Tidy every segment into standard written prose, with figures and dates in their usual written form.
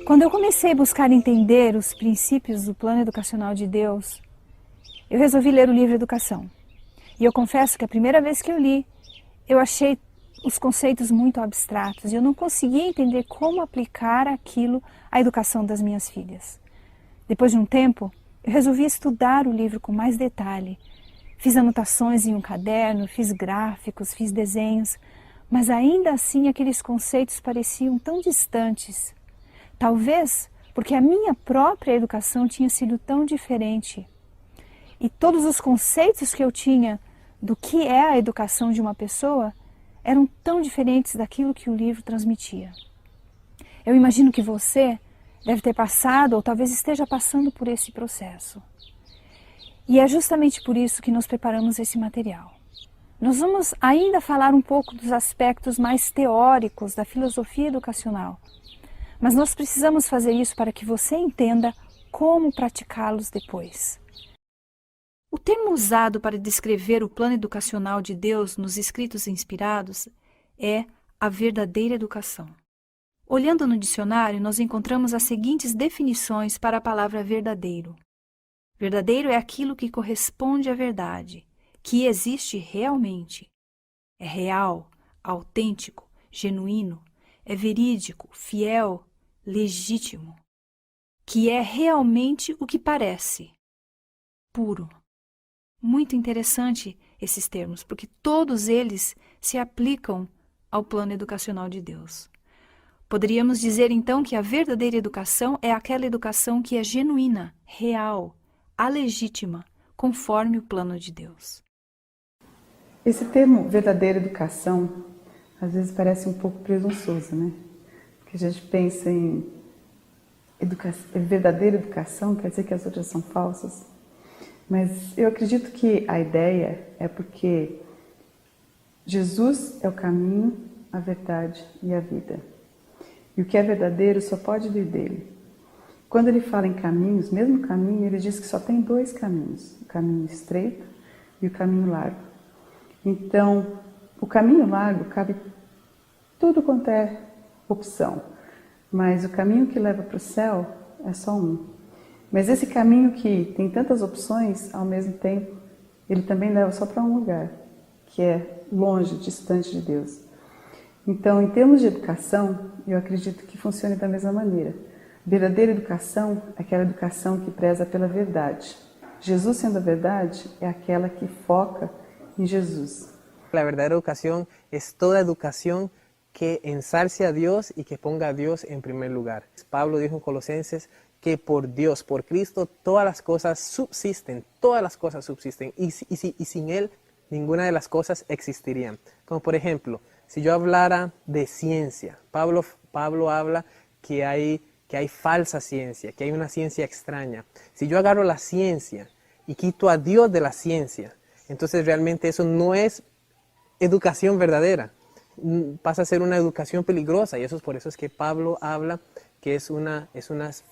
Quando eu comecei a buscar entender os princípios do plano educacional de Deus, eu resolvi ler o livro Educação. E eu confesso que a primeira vez que eu li, eu achei os conceitos muito abstratos e eu não conseguia entender como aplicar aquilo à educação das minhas filhas. Depois de um tempo, eu resolvi estudar o livro com mais detalhe. Fiz anotações em um caderno, fiz gráficos, fiz desenhos, mas ainda assim aqueles conceitos pareciam tão distantes. Talvez porque a minha própria educação tinha sido tão diferente. E todos os conceitos que eu tinha do que é a educação de uma pessoa eram tão diferentes daquilo que o livro transmitia. Eu imagino que você deve ter passado ou talvez esteja passando por esse processo. E é justamente por isso que nós preparamos esse material. Nós vamos ainda falar um pouco dos aspectos mais teóricos da filosofia educacional, mas nós precisamos fazer isso para que você entenda como praticá-los depois. O termo usado para descrever o plano educacional de Deus nos escritos inspirados é a verdadeira educação. Olhando no dicionário, nós encontramos as seguintes definições para a palavra verdadeiro. Verdadeiro é aquilo que corresponde à verdade, que existe realmente. É real, autêntico, genuíno, é verídico, fiel, legítimo. Que é realmente o que parece. Puro. Muito interessante esses termos, porque todos eles se aplicam ao plano educacional de Deus. Poderíamos dizer então que a verdadeira educação é aquela educação que é genuína, real, a legítima, conforme o plano de Deus. Esse termo verdadeira educação às vezes parece um pouco presunçoso, né? Porque a gente pensa em verdadeira educação, quer dizer que as outras são falsas. Mas eu acredito que a ideia é porque Jesus é o caminho, a verdade e a vida. E o que é verdadeiro só pode vir dele. Quando ele fala em caminhos, mesmo caminho, ele diz que só tem dois caminhos, o caminho estreito e o caminho largo. Então, o caminho largo cabe tudo quanto é opção, mas o caminho que leva para o céu é só um. Mas esse caminho que tem tantas opções, ao mesmo tempo, ele também leva só para um lugar, que é longe, distante de Deus. Então, em termos de educação, eu acredito que funcione da mesma maneira. Verdadeira educação é aquela educação que preza pela verdade. Jesus sendo a verdade é aquela que foca em Jesus. La verdadera educación es toda educación que ensalce a Dios y que ponga a Dios en primer lugar. Pablo dijo en Colosenses que por Dios, por Cristo, todas las cosas subsisten, y sin Él ninguna de las cosas existirían. Como por ejemplo, si yo hablara de ciencia, Pablo habla que hay falsa ciencia, que hay una ciencia extraña. Si yo agarro la ciencia y quito a Dios de la ciencia, entonces realmente eso no es educación verdadera, pasa a ser una educación peligrosa, y eso es por eso es que Pablo habla que es una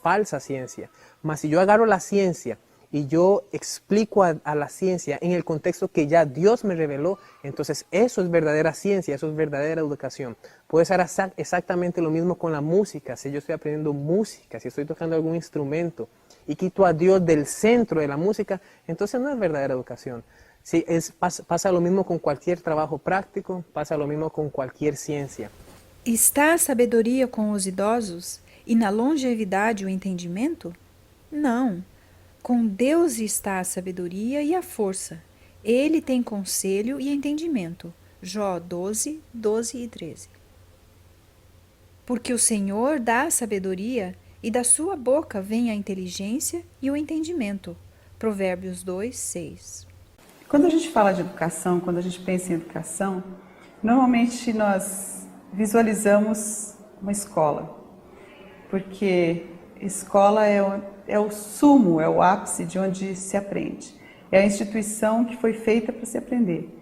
falsa ciencia. Mas si yo agarro la ciencia y yo explico a la ciencia en el contexto que ya Dios me reveló, entonces eso es verdadera ciencia, eso es verdadera educación. Puede ser exactamente lo mismo con la música. Si yo estoy aprendiendo música, si estoy tocando algún instrumento y quito a Dios del centro de la música, entonces no es verdadera educación. Sí, pasa lo mismo con cualquier trabajo práctico, pasa lo mismo con cualquier ciencia. Está a sabedoria com os idosos e na longevidade o entendimento? Não. Com Deus está a sabedoria e a força. Ele tem conselho e entendimento. Jó 12, 12 e 13. Porque o Senhor dá a sabedoria e da sua boca vem a inteligência e o entendimento. Provérbios 2, 6. Quando a gente fala de educação, quando a gente pensa em educação, normalmente nós visualizamos uma escola, porque escola é o sumo, é o ápice de onde se aprende. É a instituição que foi feita para se aprender.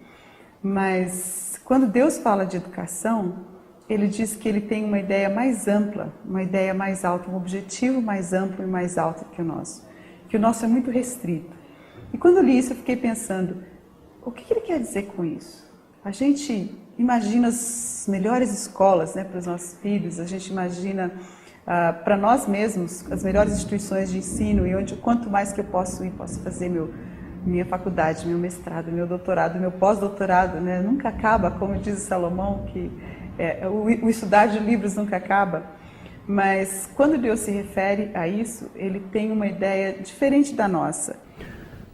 Mas quando Deus fala de educação, Ele diz que Ele tem uma ideia mais ampla, uma ideia mais alta, um objetivo mais amplo e mais alto que o nosso. Que o nosso é muito restrito. E quando eu li isso, eu fiquei pensando, o que Ele quer dizer com isso? A gente imagina as melhores escolas, né, para os nossos filhos, a gente imagina para nós mesmos, as melhores instituições de ensino e quanto mais que eu posso fazer minha faculdade, meu mestrado, meu doutorado, meu pós-doutorado, né? Nunca acaba, como diz o Salomão, que o estudar de livros nunca acaba. Mas quando Deus se refere a isso, ele tem uma ideia diferente da nossa.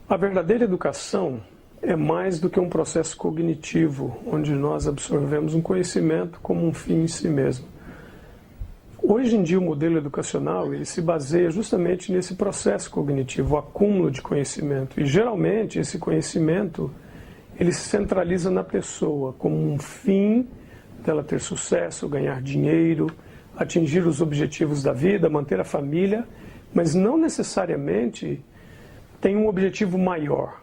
A verdadeira educação é mais do que um processo cognitivo, onde nós absorvemos um conhecimento como um fim em si mesmo. Hoje em dia o modelo educacional ele se baseia justamente nesse processo cognitivo, o acúmulo de conhecimento. E geralmente esse conhecimento ele se centraliza na pessoa como um fim dela ter sucesso, ganhar dinheiro, atingir os objetivos da vida, manter a família, mas não necessariamente tem um objetivo maior.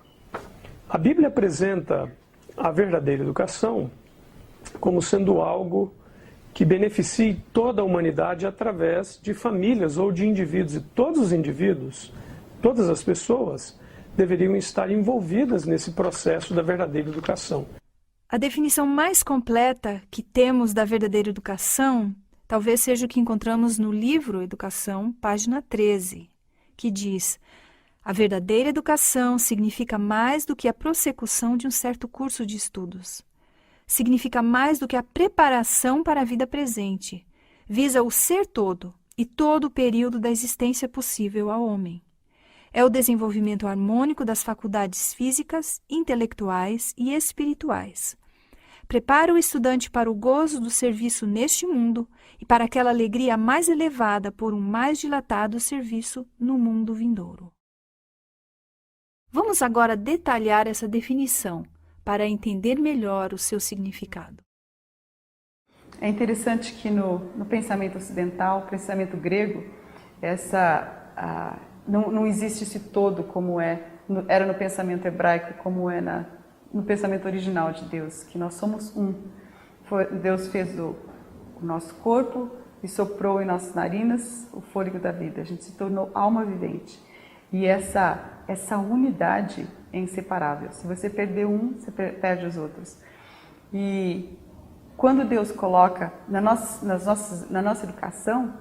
A Bíblia apresenta a verdadeira educação como sendo algo que beneficie toda a humanidade através de famílias ou de indivíduos. E todos os indivíduos, todas as pessoas, deveriam estar envolvidas nesse processo da verdadeira educação. A definição mais completa que temos da verdadeira educação talvez seja o que encontramos no livro Educação, página 13, que diz: a verdadeira educação significa mais do que a prossecução de um certo curso de estudos. Significa mais do que a preparação para a vida presente. Visa o ser todo e todo o período da existência possível ao homem. É o desenvolvimento harmônico das faculdades físicas, intelectuais e espirituais. Prepara o estudante para o gozo do serviço neste mundo e para aquela alegria mais elevada por um mais dilatado serviço no mundo vindouro. Vamos agora detalhar essa definição para entender melhor o seu significado. É interessante que no pensamento ocidental, pensamento grego, não existe esse todo como era no pensamento hebraico, como é no pensamento original de Deus, que nós somos um. Deus fez o nosso corpo e soprou em nossas narinas o fôlego da vida. A gente se tornou alma vivente. E essa unidade é inseparável. Se você perder um, você perde os outros. E quando Deus coloca na nossa educação,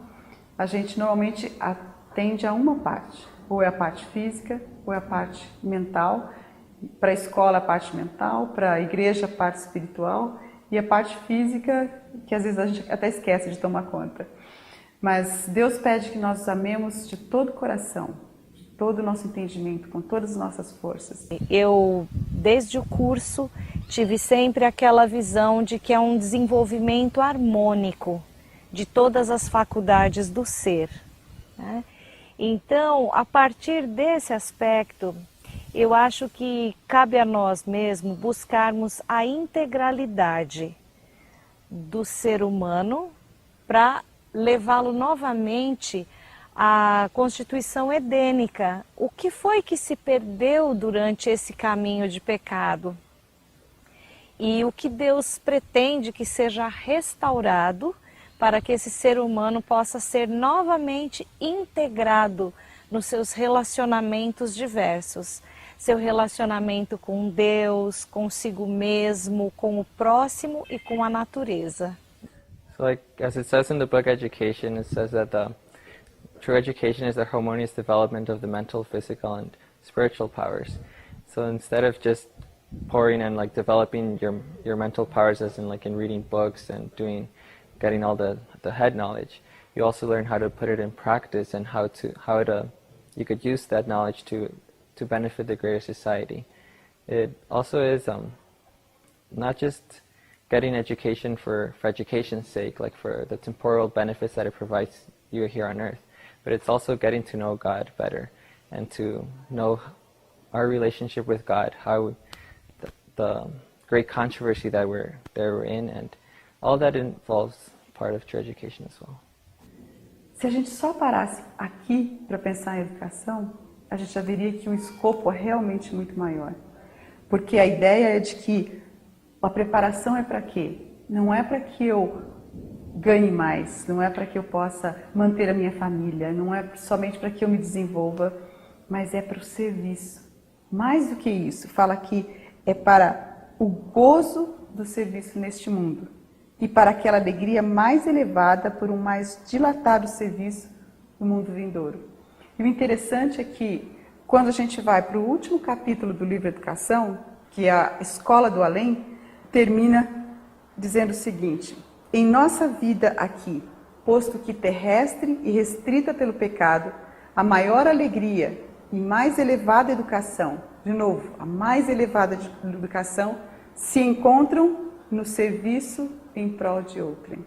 a gente normalmente atende a uma parte. Ou é a parte física, ou é a parte mental. Para a escola, a parte mental. Para a igreja, a parte espiritual. E a parte física, que às vezes a gente até esquece de tomar conta. Mas Deus pede que nós amemos de todo o coração, todo o nosso entendimento, com todas as nossas forças. Eu, desde o curso, tive sempre aquela visão de que é um desenvolvimento harmônico de todas as faculdades do ser, né? Então, a partir desse aspecto, eu acho que cabe a nós mesmos buscarmos a integralidade do ser humano para levá-lo novamente a constituição edênica. O que foi que se perdeu durante esse caminho de pecado? E o que Deus pretende que seja restaurado para que esse ser humano possa ser novamente integrado nos seus relacionamentos diversos. Seu relacionamento com Deus, consigo mesmo, com o próximo e com a natureza. So as it says in the book Education, it says that true education is the harmonious development of the mental, physical, and spiritual powers. So instead of just pouring and developing your mental powers, as in in reading books and getting all the head knowledge, you also learn how to put it in practice and you could use that knowledge to benefit the greater society. It also is not just getting education for education's sake, for the temporal benefits that it provides you here on earth, but it's also getting to know God better and to know our relationship with God, how the great controversy that we're in, and all that involves part of true education as well. Se a gente só parasse aqui para pensar em educação, a gente já veria que o escopo é realmente muito maior. Porque a ideia é de que a preparação é para quê? Não é para que eu ganhe mais, não é para que eu possa manter a minha família, não é somente para que eu me desenvolva, mas é para o serviço. Mais do que isso, fala que é para o gozo do serviço neste mundo. e para aquela alegria mais elevada por um mais dilatado serviço no mundo vindouro. E o interessante é que, quando a gente vai para o último capítulo do livro Educação, que é a Escola do Além, termina dizendo o seguinte: em nossa vida aqui, posto que terrestre e restrita pelo pecado, a maior alegria e mais elevada educação, de novo, a mais elevada educação, se encontram no serviço em prol de outrem.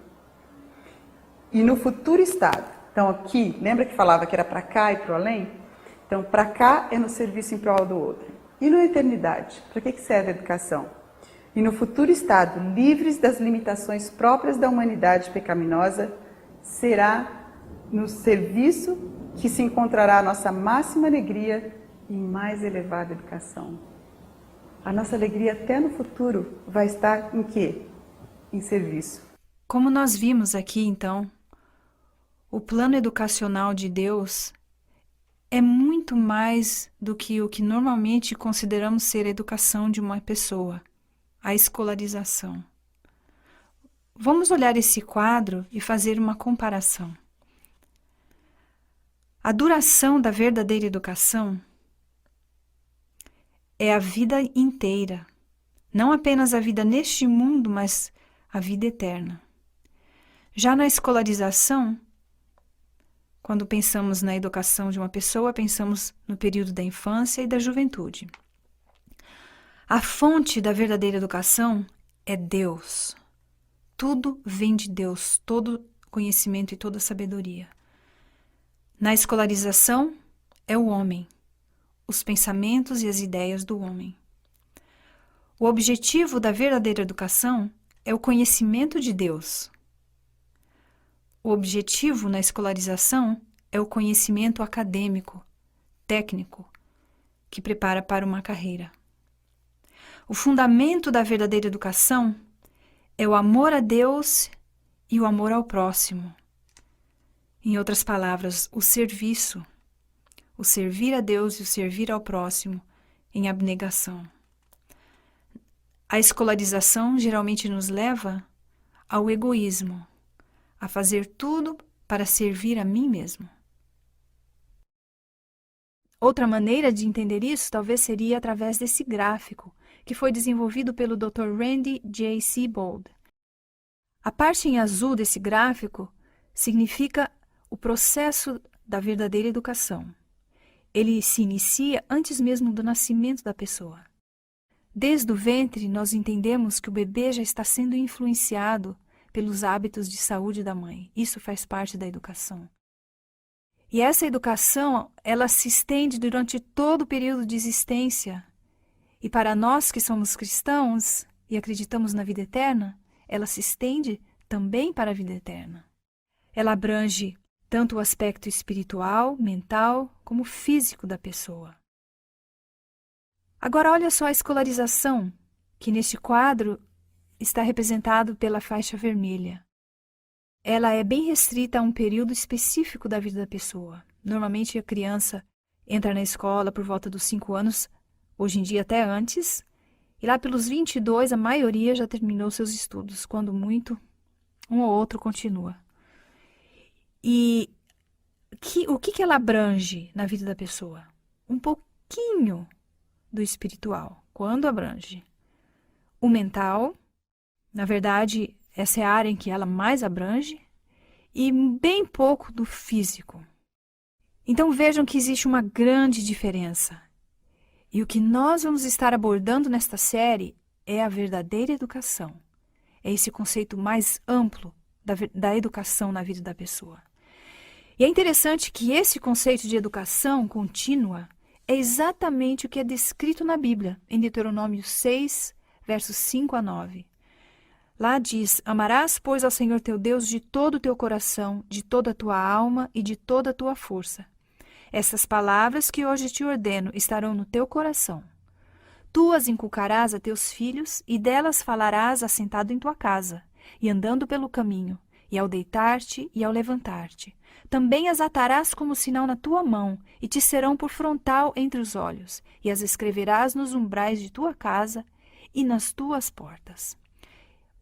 E no futuro estado, então aqui, lembra que falava que era para cá e para o além? Então, para cá é no serviço em prol do outro. E na eternidade, para que serve a educação? E no futuro estado, livres das limitações próprias da humanidade pecaminosa, será no serviço que se encontrará a nossa máxima alegria e mais elevada educação. A nossa alegria até no futuro vai estar em quê? Em serviço. Como nós vimos aqui, então, o plano educacional de Deus é muito mais do que o que normalmente consideramos ser a educação de uma pessoa, a escolarização. Vamos olhar esse quadro e fazer uma comparação. A duração da verdadeira educação é a vida inteira, não apenas a vida neste mundo, mas a vida eterna. Já na escolarização, quando pensamos na educação de uma pessoa, pensamos no período da infância e da juventude. A fonte da verdadeira educação é Deus. Tudo vem de Deus, todo conhecimento e toda sabedoria. Na escolarização é o homem, os pensamentos e as ideias do homem. O objetivo da verdadeira educação é o conhecimento de Deus. O objetivo na escolarização é o conhecimento acadêmico, técnico, que prepara para uma carreira. O fundamento da verdadeira educação é o amor a Deus e o amor ao próximo. Em outras palavras, o serviço, o servir a Deus e o servir ao próximo em abnegação. A escolarização geralmente nos leva ao egoísmo, a fazer tudo para servir a mim mesmo. Outra maneira de entender isso talvez seria através desse gráfico, que foi desenvolvido pelo Dr. Randy J. Seabold. A parte em azul desse gráfico significa o processo da verdadeira educação. Ele se inicia antes mesmo do nascimento da pessoa. Desde o ventre, nós entendemos que o bebê já está sendo influenciado pelos hábitos de saúde da mãe. Isso faz parte da educação. E essa educação, ela se estende durante todo o período de existência. E para nós que somos cristãos e acreditamos na vida eterna, ela se estende também para a vida eterna. Ela abrange tanto o aspecto espiritual, mental, como físico da pessoa. Agora olha só a escolarização, que neste quadro está representado pela faixa vermelha. Ela é bem restrita a um período específico da vida da pessoa. Normalmente a criança entra na escola por volta dos 5 anos, hoje em dia até antes, e lá pelos 22 a maioria já terminou seus estudos, quando muito, um ou outro continua. E o que ela abrange na vida da pessoa? Um pouquinho do espiritual, quando abrange. O mental, na verdade, essa é a área em que ela mais abrange, e bem pouco do físico. Então vejam que existe uma grande diferença. E o que nós vamos estar abordando nesta série é a verdadeira educação. É esse conceito mais amplo da educação na vida da pessoa. E é interessante que esse conceito de educação contínua é exatamente o que é descrito na Bíblia, em Deuteronômio 6, versos 5 a 9. Lá diz: amarás, pois, ao Senhor teu Deus de todo o teu coração, de toda a tua alma e de toda a tua força. Estas palavras que hoje te ordeno estarão no teu coração. Tu as inculcarás a teus filhos, e delas falarás assentado em tua casa, e andando pelo caminho, e ao deitar-te e ao levantar-te. Também as atarás como sinal na tua mão, e te serão por frontal entre os olhos, e as escreverás nos umbrais de tua casa e nas tuas portas.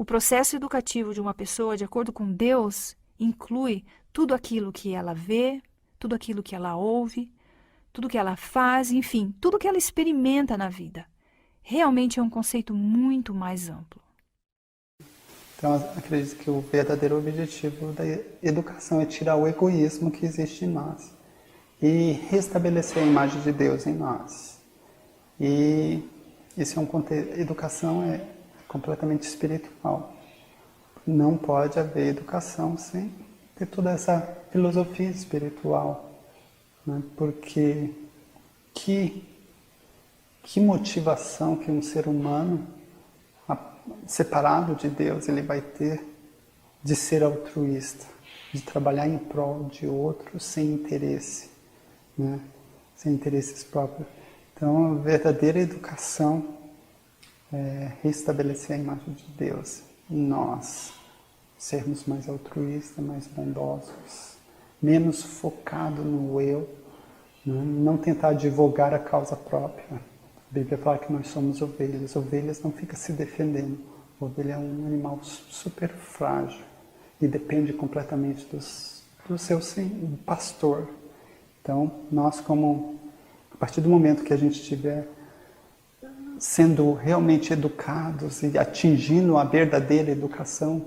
O processo educativo de uma pessoa, de acordo com Deus, inclui tudo aquilo que ela vê, tudo aquilo que ela ouve, tudo que ela faz, enfim, tudo que ela experimenta na vida. Realmente é um conceito muito mais amplo. Então, eu acredito que o verdadeiro objetivo da educação é tirar o egoísmo que existe em nós e restabelecer a imagem de Deus em nós. E esse é um contexto, educação é completamente espiritual. Não pode haver educação sem ter toda essa filosofia espiritual, né? Porque que motivação que um ser humano separado de Deus ele vai ter de ser altruísta, de trabalhar em prol de outros sem interesse, né? Sem interesses próprios. Então, a verdadeira educação é restabelecer a imagem de Deus em nós, sermos mais altruístas, mais bondosos, menos focado no eu, né? Não tentar advogar a causa própria. A Bíblia fala que nós somos ovelhas. Ovelhas não ficam se defendendo. A ovelha é um animal super frágil e depende completamente do seu pastor. Então, nós a partir do momento que a gente estiver sendo realmente educados e atingindo a verdadeira educação,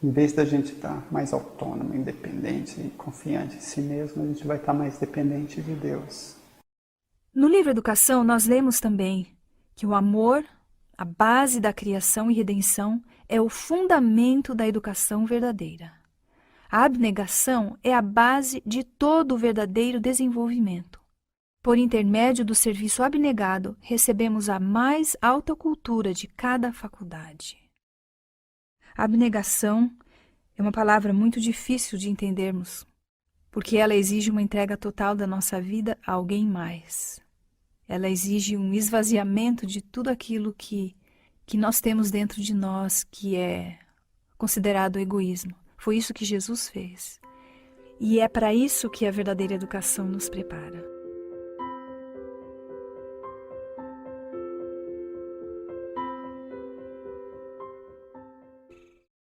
em vez da gente estar mais autônomo, independente e confiante em si mesmo, a gente vai estar mais dependente de Deus. No livro Educação, nós lemos também que o amor, a base da criação e redenção, é o fundamento da educação verdadeira. A abnegação é a base de todo o verdadeiro desenvolvimento. Por intermédio do serviço abnegado, recebemos a mais alta cultura de cada faculdade. Abnegação é uma palavra muito difícil de entendermos, porque ela exige uma entrega total da nossa vida a alguém mais. Ela exige um esvaziamento de tudo aquilo que nós temos dentro de nós, que é considerado egoísmo. Foi isso que Jesus fez. E é para isso que a verdadeira educação nos prepara.